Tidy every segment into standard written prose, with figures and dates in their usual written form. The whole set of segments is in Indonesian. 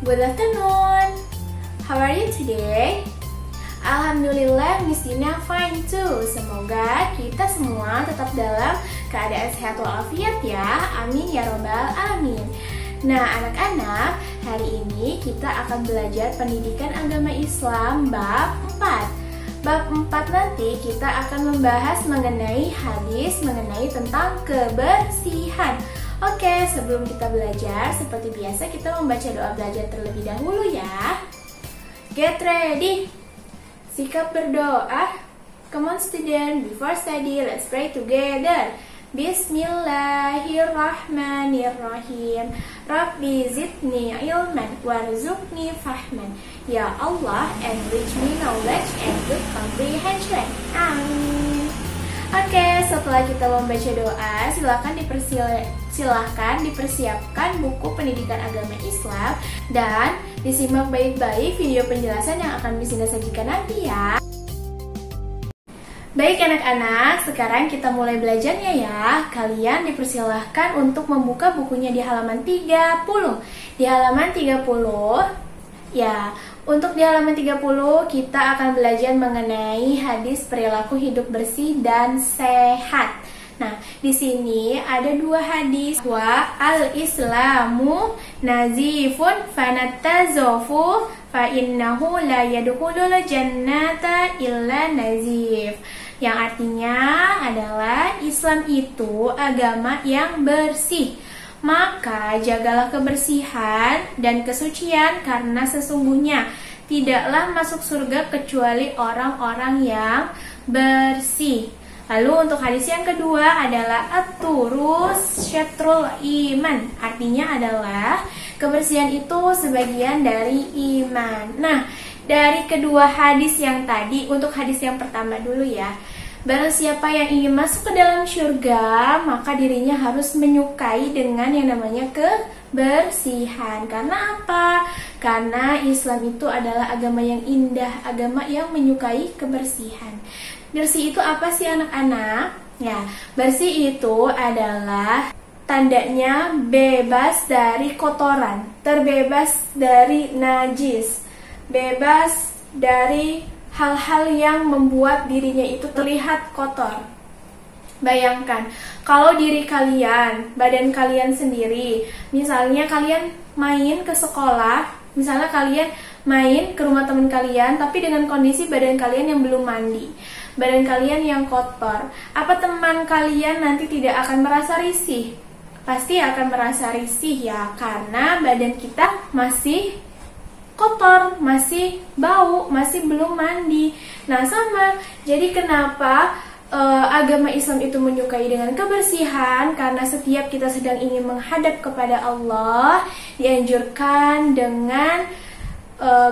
Good afternoon. How are you today? Alhamdulillah, Miss Dina fine too. Semoga kita semua tetap dalam keadaan sehat walafiat ya. Amin ya robbal alamin. Nah, anak-anak, hari ini kita akan belajar pendidikan agama Islam bab 4. Bab 4 nanti kita akan membahas mengenai hadis mengenai tentang kebersihan. Oke, sebelum kita belajar, seperti biasa kita membaca doa belajar terlebih dahulu ya. Get ready. Sikap berdoa. Come on student, before study, let's pray together. Bismillahirrahmanirrahim. Rabbi zidni ilman warzuqni fahman. Ya Allah, enrich me knowledge and good comprehension. Amin. Oke, setelah kita membaca doa, silahkan dipersiapkan buku pendidikan agama Islam dan disimak baik-baik video penjelasan yang akan Miss Dina sajikan nanti ya. Baik anak-anak, sekarang kita mulai belajarnya ya. Kalian dipersilahkan untuk membuka bukunya di halaman 30. Di halaman 30, ya, untuk di halaman 30 kita akan belajar mengenai hadis perilaku hidup bersih dan sehat. Nah, di sini ada dua hadis. Wa al-islamu nazifun fanatazofu fa innahu la yadkhulul jannata illa nazif. Yang artinya adalah Islam itu agama yang bersih. Maka jagalah kebersihan dan kesucian karena sesungguhnya tidaklah masuk surga kecuali orang-orang yang bersih. Lalu untuk hadis yang kedua adalah at-turus syatrul iman. Artinya adalah kebersihan itu sebagian dari iman. Nah, dari kedua hadis yang tadi, untuk hadis yang pertama dulu ya. Barang siapa yang ingin masuk ke dalam surga, maka dirinya harus menyukai dengan yang namanya kebersihan. Karena apa? Karena Islam itu adalah agama yang indah, agama yang menyukai kebersihan. Bersih itu apa sih anak-anak? Ya, bersih itu adalah tandanya bebas dari kotoran, terbebas dari najis, bebas dari hal-hal yang membuat dirinya itu terlihat kotor. Bayangkan, kalau diri kalian, badan kalian sendiri, misalnya kalian main ke sekolah, misalnya kalian main ke rumah teman kalian, tapi dengan kondisi badan kalian yang belum mandi, badan kalian yang kotor, apa teman kalian nanti tidak akan merasa risih? Pasti akan merasa risih ya, karena badan kita masih kotor, masih bau, masih belum mandi. Nah sama, jadi kenapa agama Islam itu menyukai dengan kebersihan? Karena setiap kita sedang ingin menghadap kepada Allah, dianjurkan dengan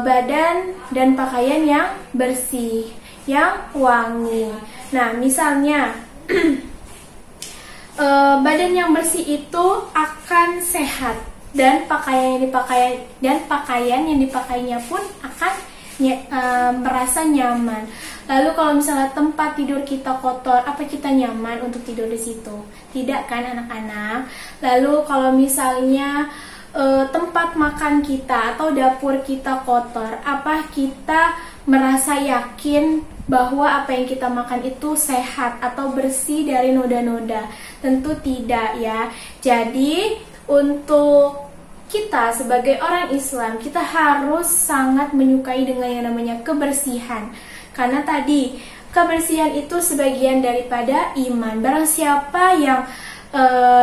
badan dan pakaian yang bersih, yang wangi. Nah misalnya badan yang bersih itu akan sehat, dan pakaian yang dipakainya pun akan merasa nyaman. Lalu kalau misalnya tempat tidur kita kotor, apa kita nyaman untuk tidur di situ? Tidak kan anak-anak? Lalu kalau misalnya tempat makan kita atau dapur kita kotor, apa kita merasa yakin bahwa apa yang kita makan itu sehat atau bersih dari noda-noda? Tentu tidak ya. Jadi untuk kita sebagai orang Islam, kita harus sangat menyukai dengan yang namanya kebersihan. Karena tadi, kebersihan itu sebagian daripada iman. Barang siapa yang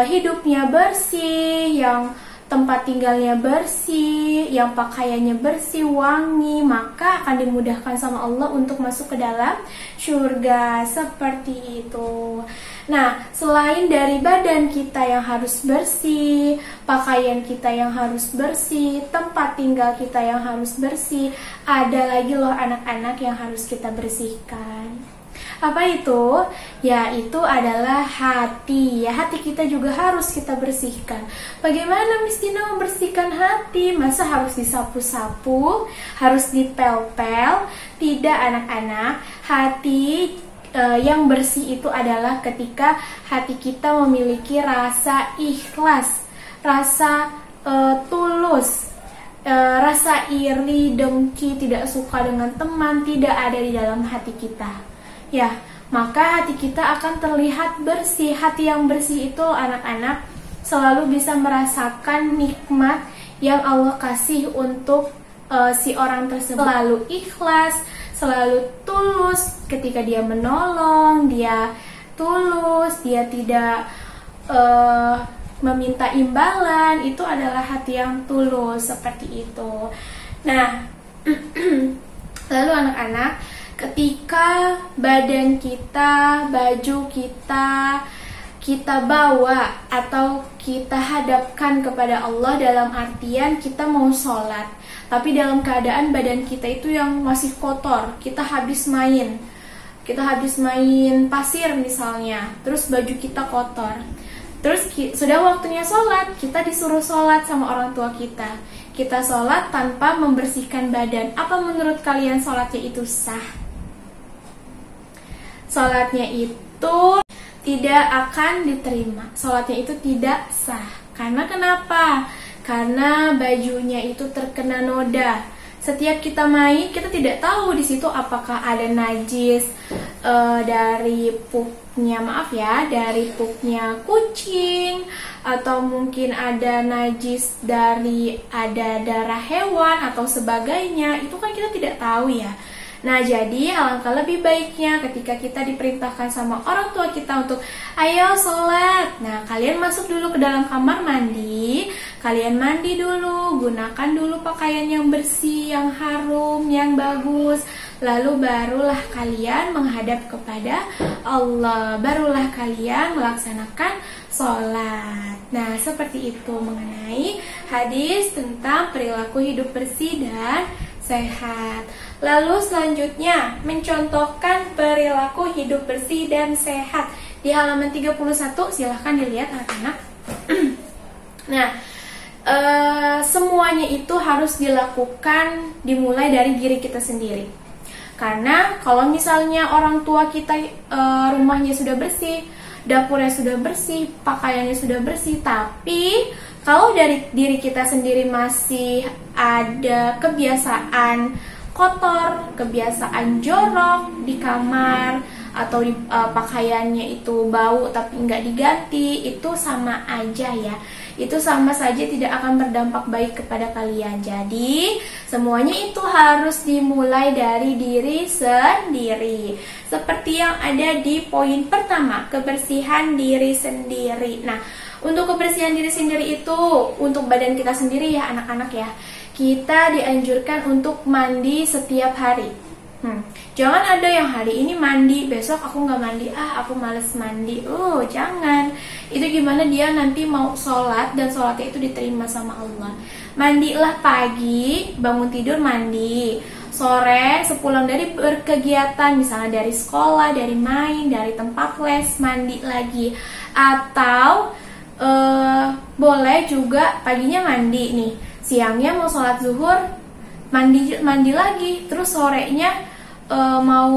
hidupnya bersih, yang tempat tinggalnya bersih, yang pakaiannya bersih, wangi, maka akan dimudahkan sama Allah untuk masuk ke dalam surga. Seperti itu. Nah, selain dari badan kita yang harus bersih, pakaian kita yang harus bersih, tempat tinggal kita yang harus bersih, ada lagi loh anak-anak yang harus kita bersihkan. Apa itu? Ya, itu adalah hati. Ya, hati kita juga harus kita bersihkan. Bagaimana Miss Dina membersihkan hati? Masa harus disapu-sapu? Harus dipel-pel? Tidak anak-anak. Hati yang bersih itu adalah ketika hati kita memiliki rasa ikhlas, rasa tulus, rasa iri, dengki, tidak suka dengan teman tidak ada di dalam hati kita. Ya, maka hati kita akan terlihat bersih. Hati yang bersih itu anak-anak selalu bisa merasakan nikmat yang Allah kasih untuk si orang tersebut. Selalu ikhlas, selalu tulus ketika dia menolong, dia tulus, dia tidak meminta imbalan. Itu adalah hati yang tulus, seperti itu. Nah, lalu anak-anak, ketika badan kita, baju kita bawa atau kita hadapkan kepada Allah dalam artian kita mau sholat, tapi dalam keadaan badan kita itu yang masih kotor, kita habis main pasir misalnya, terus baju kita kotor, terus sudah waktunya sholat, kita disuruh sholat sama orang tua kita sholat tanpa membersihkan badan. Apa menurut kalian sholatnya itu sah? Sholatnya itu tidak akan diterima, sholatnya itu tidak sah. Karena kenapa? Karena bajunya itu terkena noda. Setiap kita main, kita tidak tahu di situ apakah ada najis dari pupnya, dari pupnya kucing, atau mungkin ada najis dari ada darah hewan atau sebagainya. Itu kan kita tidak tahu ya. Nah, jadi alangkah lebih baiknya ketika kita diperintahkan sama orang tua kita untuk ayo sholat. Nah, kalian masuk dulu ke dalam kamar mandi, kalian mandi dulu, gunakan dulu pakaian yang bersih, yang harum, yang bagus. Lalu barulah kalian menghadap kepada Allah, barulah kalian melaksanakan sholat. Nah, seperti itu mengenai hadis tentang perilaku hidup bersih dan sehat. Lalu selanjutnya mencontohkan perilaku hidup bersih dan sehat di halaman 31, silahkan dilihat anak-anak. Nah, semuanya itu harus dilakukan dimulai dari diri kita sendiri. Karena kalau misalnya orang tua kita rumahnya sudah bersih, dapurnya sudah bersih, pakaiannya sudah bersih, tapi kalau dari diri kita sendiri masih ada kebiasaan kotor, kebiasaan jorok di kamar, atau di pakaiannya itu bau tapi nggak diganti, itu sama aja ya. Itu sama saja tidak akan berdampak baik kepada kalian. Jadi semuanya itu harus dimulai dari diri sendiri. Seperti yang ada di poin pertama, kebersihan diri sendiri. Nah, untuk kebersihan diri sendiri itu untuk badan kita sendiri ya anak-anak ya. Kita dianjurkan untuk mandi setiap hari. Jangan ada yang hari ini mandi, besok aku nggak mandi, aku males mandi. Jangan. Itu gimana dia nanti mau sholat dan sholatnya itu diterima sama Allah. Mandilah pagi, bangun tidur mandi. Sore sepulang dari berkegiatan, misalnya dari sekolah, dari main, dari tempat les, mandi lagi. Atau boleh juga paginya mandi nih, siangnya mau sholat zuhur mandi lagi, terus sorenya mau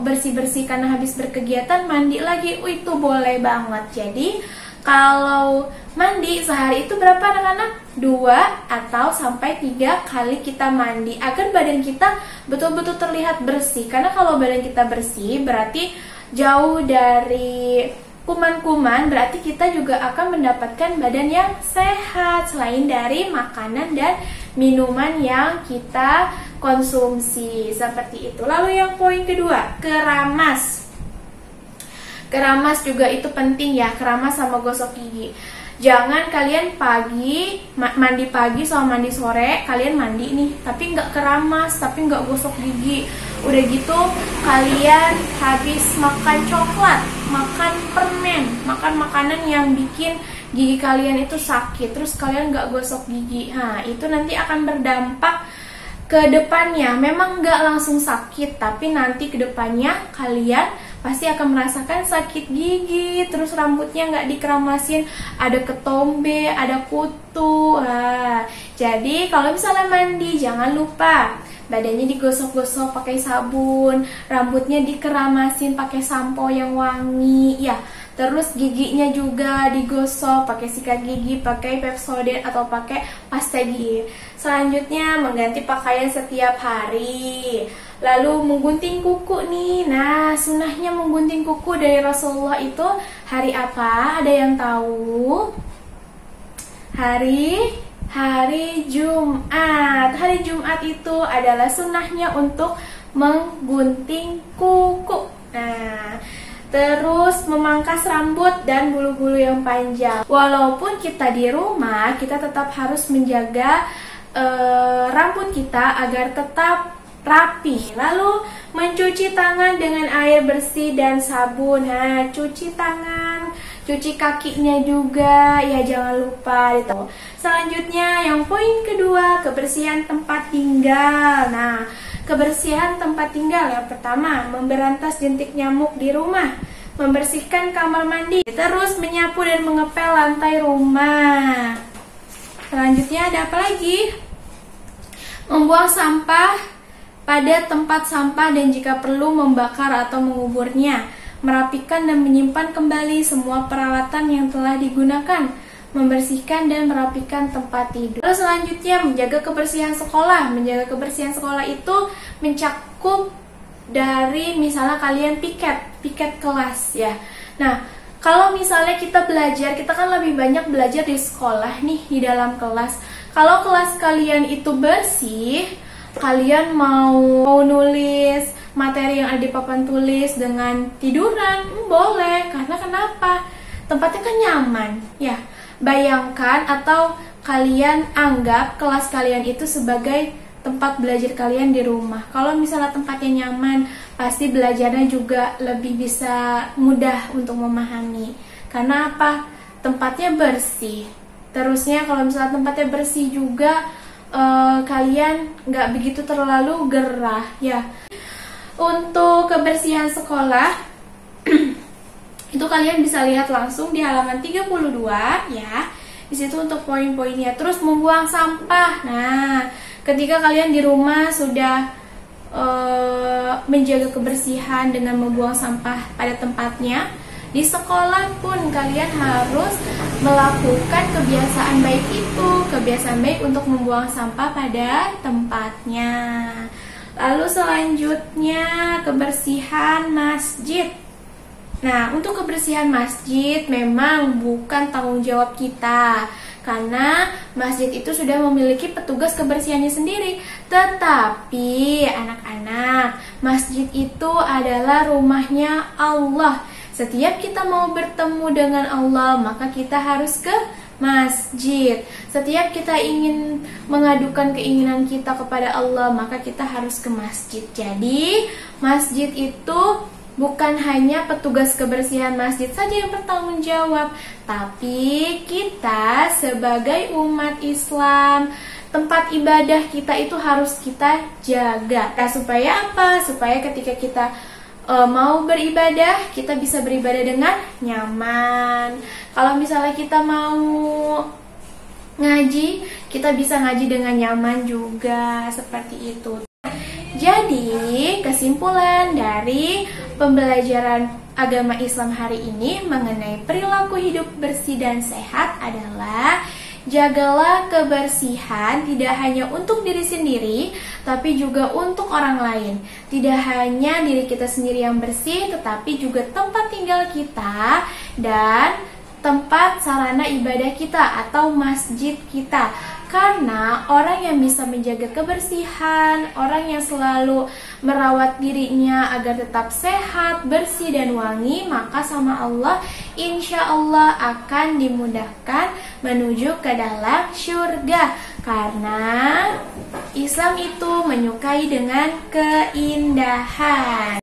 bersih-bersih karena habis berkegiatan mandi lagi. Itu boleh banget. Jadi kalau mandi sehari itu berapa anak-anak? 2 atau sampai 3 kali kita mandi agar badan kita betul-betul terlihat bersih. Karena kalau badan kita bersih berarti jauh dari kuman-kuman, berarti kita juga akan mendapatkan badan yang sehat selain dari makanan dan minuman yang kita konsumsi, seperti itu. Lalu yang poin kedua, keramas. Keramas juga itu penting ya, keramas sama gosok gigi. Jangan kalian mandi pagi sama mandi sore, kalian mandi nih, tapi nggak keramas, tapi nggak gosok gigi. Udah gitu kalian habis makan coklat, makan permen, makan makanan yang bikin gigi kalian itu sakit, terus kalian nggak gosok gigi. Nah, itu nanti akan berdampak ke depannya. Memang nggak langsung sakit, tapi nanti ke depannya kalian pasti akan merasakan sakit gigi, terus rambutnya nggak dikeramasin, ada ketombe, ada kutu. Jadi kalau misalnya mandi, jangan lupa badannya digosok-gosok pakai sabun, rambutnya dikeramasin pakai sampo yang wangi. Ya, Terus giginya juga digosok pakai sikat gigi, pakai Pepsodent atau pakai pasta gigi. Selanjutnya mengganti pakaian setiap hari. Lalu menggunting kuku nih. Nah, sunnahnya menggunting kuku dari Rasulullah itu hari apa? Ada yang tahu? Hari Jumat. Hari Jumat itu adalah sunnahnya untuk menggunting kuku. Nah, terus memangkas rambut dan bulu-bulu yang panjang. Walaupun kita di rumah, kita tetap harus menjaga rambut kita agar tetap rapi. Lalu mencuci tangan dengan air bersih dan sabun. Nah, cuci tangan, cuci kakinya juga, ya jangan lupa. Selanjutnya yang poin kedua, kebersihan tempat tinggal. Nah, kebersihan tempat tinggal yang pertama, memberantas jentik nyamuk di rumah, membersihkan kamar mandi, terus menyapu dan mengepel lantai rumah. Selanjutnya ada apa lagi? Membuang sampah pada tempat sampah dan jika perlu membakar atau menguburnya, merapikan dan menyimpan kembali semua peralatan yang telah digunakan, membersihkan dan merapikan tempat tidur. Lalu selanjutnya menjaga kebersihan sekolah. Menjaga kebersihan sekolah itu mencakup dari misalnya kalian piket kelas ya. Nah, kalau misalnya kita belajar, kita kan lebih banyak belajar di sekolah nih, di dalam kelas. Kalau kelas kalian itu bersih, kalian mau nulis materi yang ada di papan tulis dengan tiduran, boleh. Karena kenapa? Tempatnya kan nyaman ya. Bayangkan atau kalian anggap kelas kalian itu sebagai tempat belajar kalian di rumah. Kalau misalnya tempatnya nyaman, pasti belajarnya juga lebih bisa mudah untuk memahami. Karena apa? Tempatnya bersih. Terusnya kalau misalnya tempatnya bersih juga, kalian nggak begitu terlalu gerah ya. Untuk kebersihan sekolah itu kalian bisa lihat langsung di halaman 32 ya. Di situ untuk poin-poinnya. Terus membuang sampah. Nah, ketika kalian di rumah sudah menjaga kebersihan dengan membuang sampah pada tempatnya, di sekolah pun kalian harus melakukan kebiasaan baik itu, kebiasaan baik untuk membuang sampah pada tempatnya. Lalu selanjutnya kebersihan masjid. Nah, untuk kebersihan masjid memang bukan tanggung jawab kita, karena masjid itu sudah memiliki petugas kebersihannya sendiri. Tetapi anak-anak, masjid itu adalah rumahnya Allah. Setiap kita mau bertemu dengan Allah, maka kita harus ke masjid. Setiap kita ingin mengadukan keinginan kita kepada Allah, maka kita harus ke masjid. Jadi, masjid itu bukan hanya petugas kebersihan masjid saja yang bertanggung jawab, tapi kita sebagai umat Islam, tempat ibadah kita itu harus kita jaga. Nah, supaya apa? Supaya ketika kita mau beribadah, kita bisa beribadah dengan nyaman. Kalau misalnya kita mau ngaji, kita bisa ngaji dengan nyaman juga, seperti itu. Jadi, kesimpulan dari pembelajaran agama Islam hari ini mengenai perilaku hidup bersih dan sehat adalah jagalah kebersihan tidak hanya untuk diri sendiri, tapi juga untuk orang lain. Tidak hanya diri kita sendiri yang bersih, tetapi juga tempat tinggal kita dan tempat sarana ibadah kita atau masjid kita. Karena orang yang bisa menjaga kebersihan, orang yang selalu merawat dirinya agar tetap sehat, bersih dan wangi, maka sama Allah insya Allah akan dimudahkan menuju ke dalam syurga. Karena Islam itu menyukai dengan keindahan.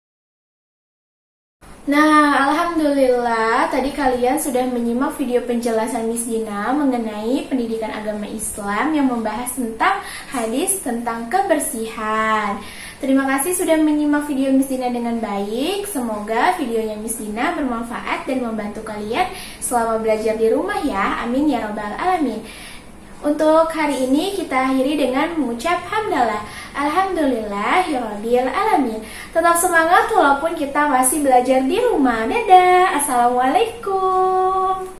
Nah, alhamdulillah tadi kalian sudah menyimak video penjelasan Miss Dina mengenai pendidikan agama Islam yang membahas tentang hadis tentang kebersihan. Terima kasih sudah menyimak video Miss Dina dengan baik. Semoga videonya Miss Dina bermanfaat dan membantu kalian selama belajar di rumah ya. Amin ya robbal alamin. Untuk hari ini kita akhiri dengan mengucap hamdalah. Alhamdulillahirabbil alamin. Tetap semangat walaupun kita masih belajar di rumah. Dadah. Assalamualaikum.